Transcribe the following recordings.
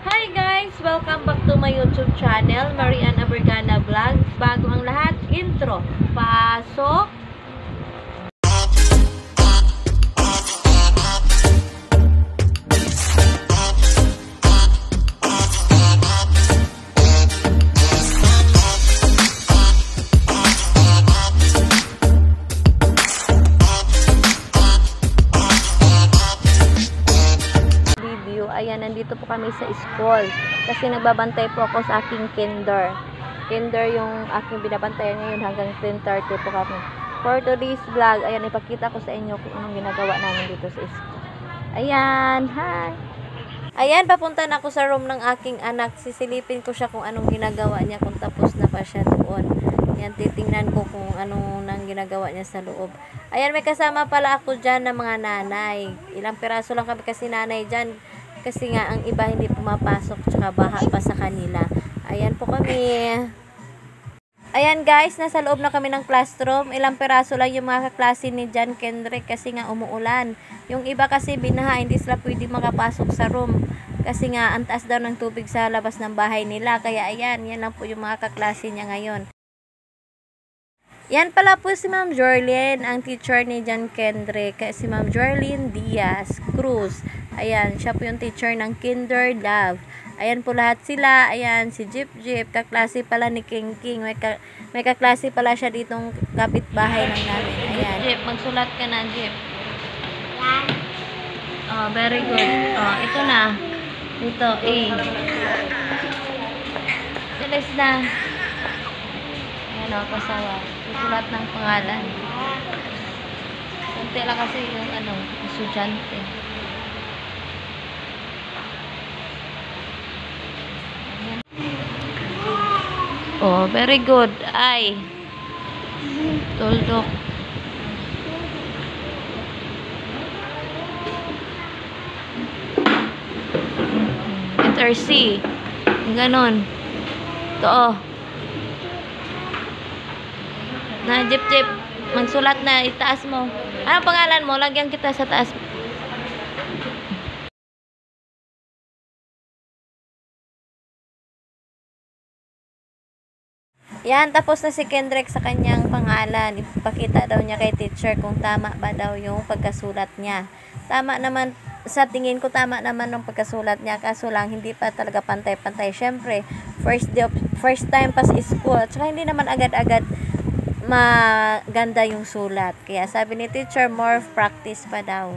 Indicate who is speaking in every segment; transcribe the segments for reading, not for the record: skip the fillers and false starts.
Speaker 1: Hi guys! Welcome back to my YouTube channel, Marian Abergana Vlogs. Bago ang lahat, intro. Pasok! Ayan, nandito po kami sa school kasi nagbabantay po ako sa aking kinder yung aking binabantayan ngayon hanggang 10:30 po kami. For today's vlog, ayan, ipakita ko sa inyo kung anong ginagawa namin dito sa school. Ayan, hi! Ayan, papunta na ako sa room ng aking anak. Sisilipin ko siya kung anong ginagawa niya, kung tapos na pa siya doon. Ayan, titingnan ko kung anong nang ginagawa niya sa loob. Ayan, may kasama pala ako dyan na mga nanay. Ilang piraso lang kami kasi nanay dyan. Kasi nga, ang iba hindi pumapasok, tsaka baha pa sa kanila. Ayan po kami. Ayan guys, nasa loob na kami ng classroom. Ilang peraso lang yung mga kaklase ni John Kendrick kasi nga umuulan. Yung iba kasi binaha, hindi sila pwede makapasok sa room. Kasi nga, ang taas daw ng tubig sa labas ng bahay nila. Kaya ayan, yan lang po yung mga kaklase niya ngayon. Yan pala po si Ma'am Jorlyn, ang teacher ni John Kendrick. Si Ma'am Jorlyn Diaz Cruz. Ayan, siya po yung teacher ng Kinder Love. Ayan po lahat sila. Ayan, si Jeep, kaklase pala ni King. May kaklase pala siya ditong kapitbahay ng namin. Ayan. Jeep, magsulat ka na, Jeep. Oh, very good. Oh, ito na. Ito, A. Sulis na. Ayan o, pasawa. Susulat ng pangalan. Kunti lang kasi yung estudyante. Oh, very good. Ay. Tuldok. Letter C. Ganon. Ito, oh. Na, Jeep. Magsulat na. Itaas mo. Anong pangalan mo? Lagyan kita sa taas. Yan, tapos na si Kendrick sa kanyang pangalan. Ipakita daw niya kay teacher kung tama ba daw yung pagkasulat niya. Tama naman, sa tingin ko tama naman yung pagkasulat niya. Kaso lang, hindi pa talaga pantay-pantay. Siyempre, first time pa sa school. At saka hindi naman agad-agad maganda yung sulat. Kaya sabi ni teacher, more practice pa daw.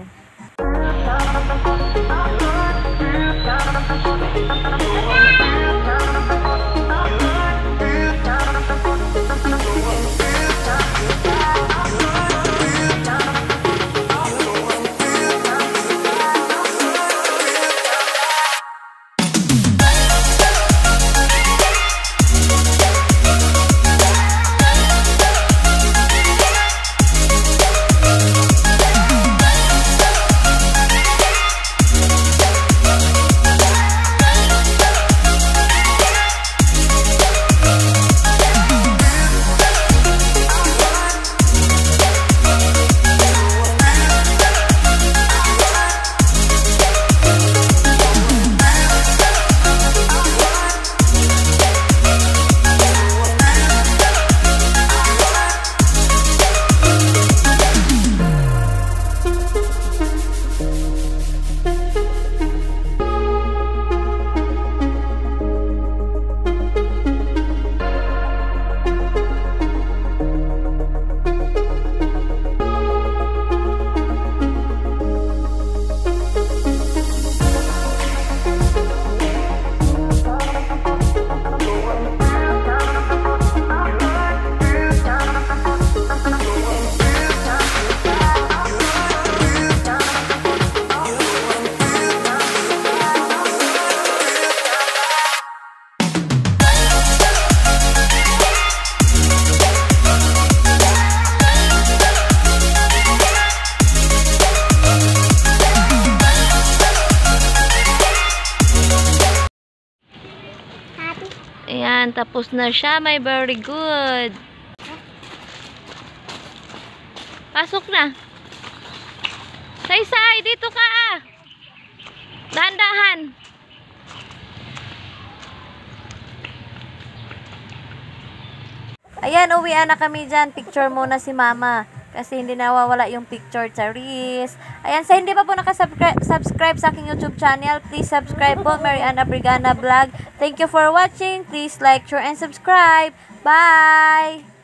Speaker 1: Ayan, tapos na siya. May very good. Pasok na. Saysay, dito ka ah. Dahan-dahan. Ayan, uwian na kami dyan. Picture muna si mama. Kasi hindi nawawala yung picture, Charis. Ayan, sa hindi pa po nakasubscribe sa aking YouTube channel, please subscribe po, Mariana Brigana Vlog. Thank you for watching. Please like, share, and subscribe. Bye!